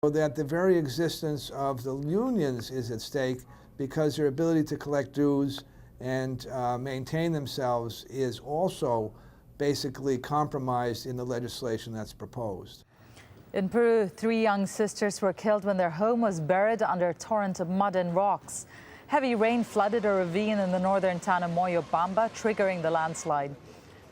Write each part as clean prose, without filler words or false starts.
That the very existence of the unions is at stake because their ability to collect dues and maintain themselves is also basically compromised in the legislation that's proposed. In Peru, 3 young sisters were killed when their home was buried under a torrent of mud and rocks. Heavy rain flooded a ravine in the northern town of Moyobamba, triggering the landslide.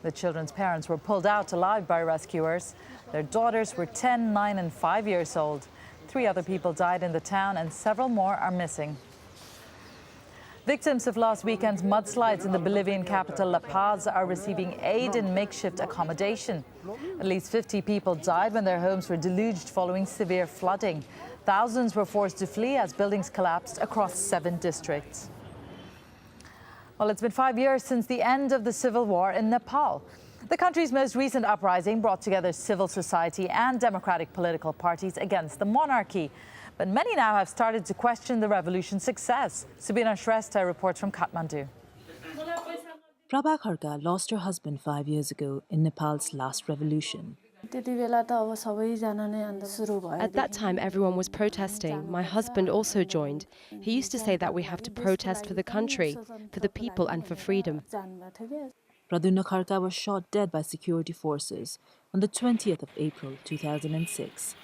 The children's parents were pulled out alive by rescuers. Their daughters were 10, 9, and 5 years old. 3 other people died in the town and several more are missing. Victims of last weekend's mudslides in the Bolivian capital La Paz are receiving aid in makeshift accommodation. At least 50 people died when their homes were deluged following severe flooding. Thousands were forced to flee as buildings collapsed across 7 districts. Well, it's been 5 years since the end of the civil war in Nepal. The country's most recent uprising brought together civil society and democratic political parties against the monarchy. But many now have started to question the revolution's success. Subina Shrestha reports from Kathmandu. Prabha Kharka lost her husband 5 years ago in Nepal's last revolution. At that time, everyone was protesting. My husband also joined. He used to say that we have to protest for the country, for the people and for freedom. Pradyumna Kharka was shot dead by security forces on the 20th of April 2006.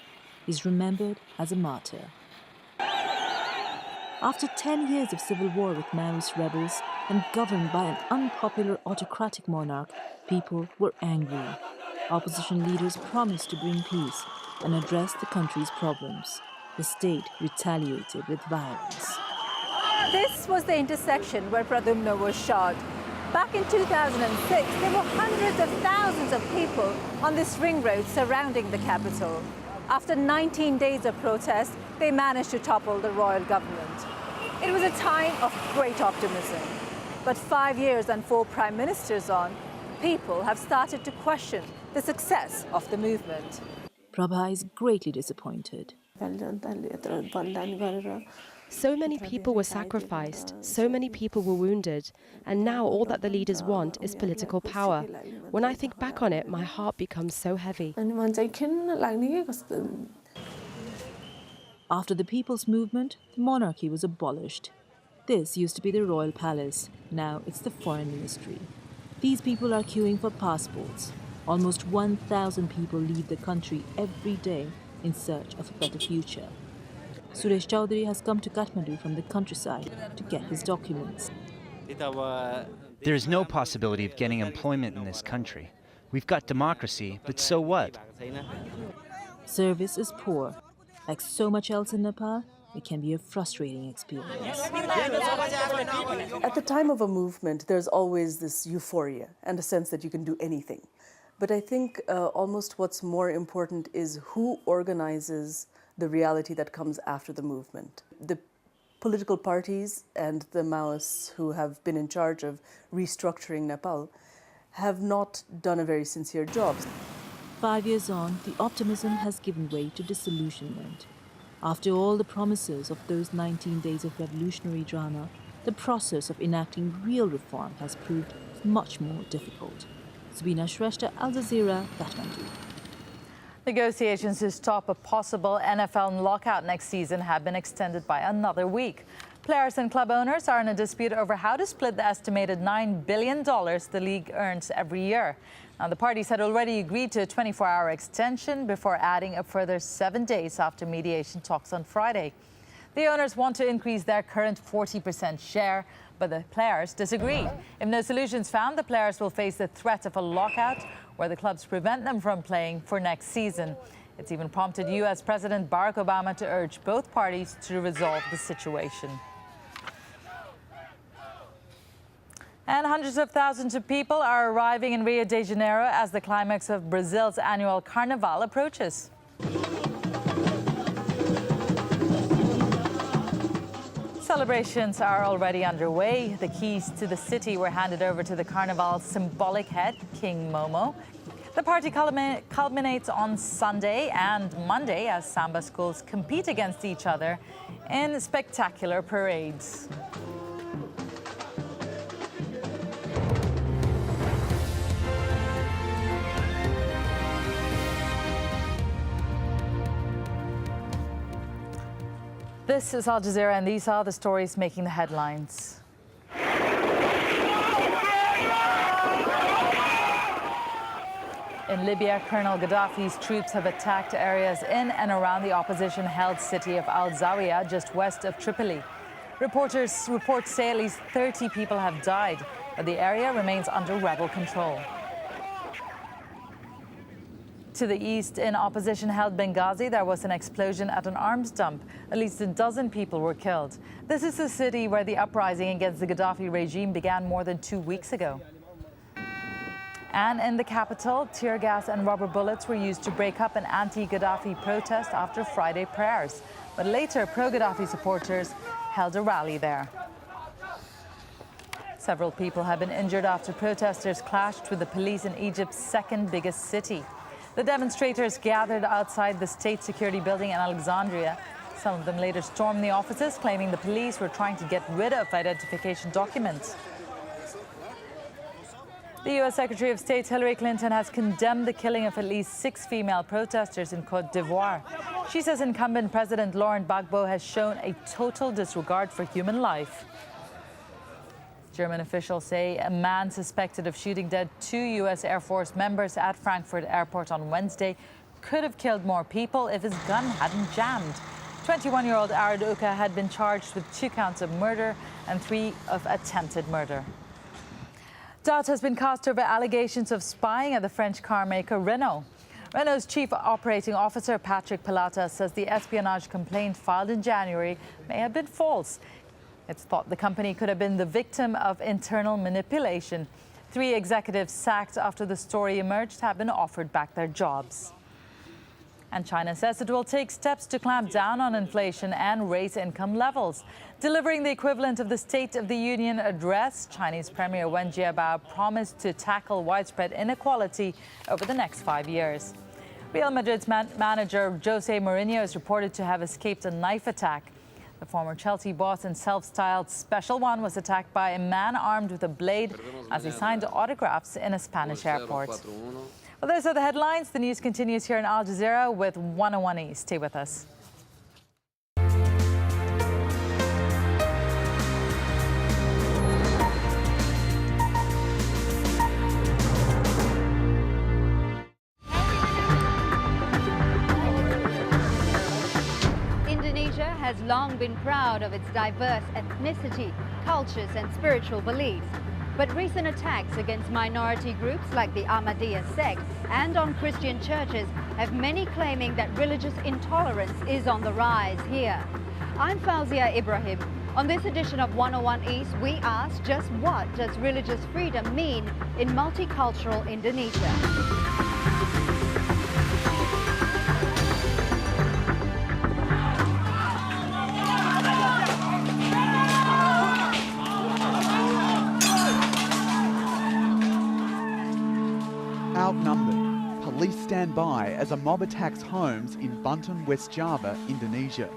He's remembered as a martyr. After 10 years of civil war with Maoist rebels and governed by an unpopular autocratic monarch, people were angry. Opposition leaders promised to bring peace and address the country's problems. The state retaliated with violence. This was the intersection where Pradyumna was shot. Back in 2006, there were hundreds of thousands of people on this ring road surrounding the capital. After 19 days of protest, they managed to topple the royal government. It was a time of great optimism. But 5 years and 4 prime ministers on, people have started to question the success of the movement. Prabha is greatly disappointed. So many people were sacrificed, so many people were wounded, and now all that the leaders want is political power. When I think back on it, my heart becomes so heavy. After the People's Movement, the monarchy was abolished. This used to be the royal palace. Now it's the foreign ministry. These people are queuing for passports. Almost 1,000 people leave the country every day in search of a better future. Suresh Chowdhury has come to Kathmandu from the countryside to get his documents. There is no possibility of getting employment in this country. We've got democracy, but so what? Service is poor. Like so much else in Nepal, it can be a frustrating experience. At the time of a movement, there's always this euphoria and a sense that you can do anything. But I think almost what's more important is who organizes the reality that comes after the movement. The political parties and the Maoists who have been in charge of restructuring Nepal have not done a very sincere job. 5 years on, the optimism has given way to disillusionment. After all the promises of those 19 days of revolutionary drama, the process of enacting real reform has proved much more difficult. Subina Shrestha, AlJazeera, Kathmandu. Negotiations to stop a possible NFL lockout next season have been extended by another week. Players and club owners are in a dispute over how to split the estimated $9 billion the league earns every year. Now, the parties had already agreed to a 24-hour extension before adding a further 7 days after mediation talks on Friday. The owners want to increase their current 40% share, but the players disagree. If no solutions found, the players will face the threat of a lockout where the clubs prevent them from playing for next season. It's even prompted U.S. President Barack Obama to urge both parties to resolve the situation. And hundreds of thousands of people are arriving in Rio de Janeiro as the climax of Brazil's annual Carnival approaches. Celebrations are already underway. The keys to the city were handed over to the Carnival's symbolic head, King Momo. The party culminates on Sunday and Monday as samba schools compete against each other in spectacular parades. This is Al Jazeera, and these are the stories making the headlines. In Libya, Colonel Gaddafi's troops have attacked areas in and around the opposition-held city of AlJazeera, just west of Tripoli. Reports say at least 30 people have died, but the area remains under rebel control. To the east, in opposition-held Benghazi, there was an explosion at an arms dump. At least a dozen people were killed. This is the city where the uprising against the Gaddafi regime began more than 2 weeks ago. And in the capital, tear gas and rubber bullets were used to break up an anti-Gaddafi protest after Friday prayers. But later, pro-Gaddafi supporters held a rally there. Several people have been injured after protesters clashed with the police in Egypt's second biggest city. The demonstrators gathered outside the state security building in Alexandria. Some of them later stormed the offices, claiming the police were trying to get rid of identification documents. The U.S. Secretary of State Hillary Clinton has condemned the killing of at least 6 female protesters in Côte d'Ivoire. She says incumbent President Laurent Gbagbo has shown a total disregard for human life. German officials say a man suspected of shooting dead 2 U.S. Air Force members at Frankfurt Airport on Wednesday could have killed more people if his gun hadn't jammed. 21-year-old Arad Uka had been charged with 2 counts of murder and 3 of attempted murder. Doubt has been cast over allegations of spying at the French car maker Renault. Renault's chief operating officer, Patrick Pilata, says the espionage complaint filed in January may have been false. It's thought the company could have been the victim of internal manipulation. 3 executives sacked after the story emerged have been offered back their jobs. And China says it will take steps to clamp down on inflation and raise income levels. Delivering the equivalent of the State of the Union address, Chinese Premier Wen Jiabao promised to tackle widespread inequality over the next 5 years. Real Madrid's manager Jose Mourinho is reported to have escaped a knife attack. The former Chelsea boss and self-styled Special One was attacked by a man armed with a blade as he signed autographs in a Spanish airport. Well, those are the headlines. The news continues here in Al Jazeera with 101 East. Stay with us. Indonesia has long been proud of its diverse ethnicity, cultures and spiritual beliefs. But recent attacks against minority groups like the Ahmadiyya sect and on Christian churches have many claiming that religious intolerance is on the rise here. I'm Fawzia Ibrahim. On this edition of 101 East, we ask just what does religious freedom mean in multicultural Indonesia? Outnumbered, police stand by as a mob attacks homes in Banten, West Java, Indonesia.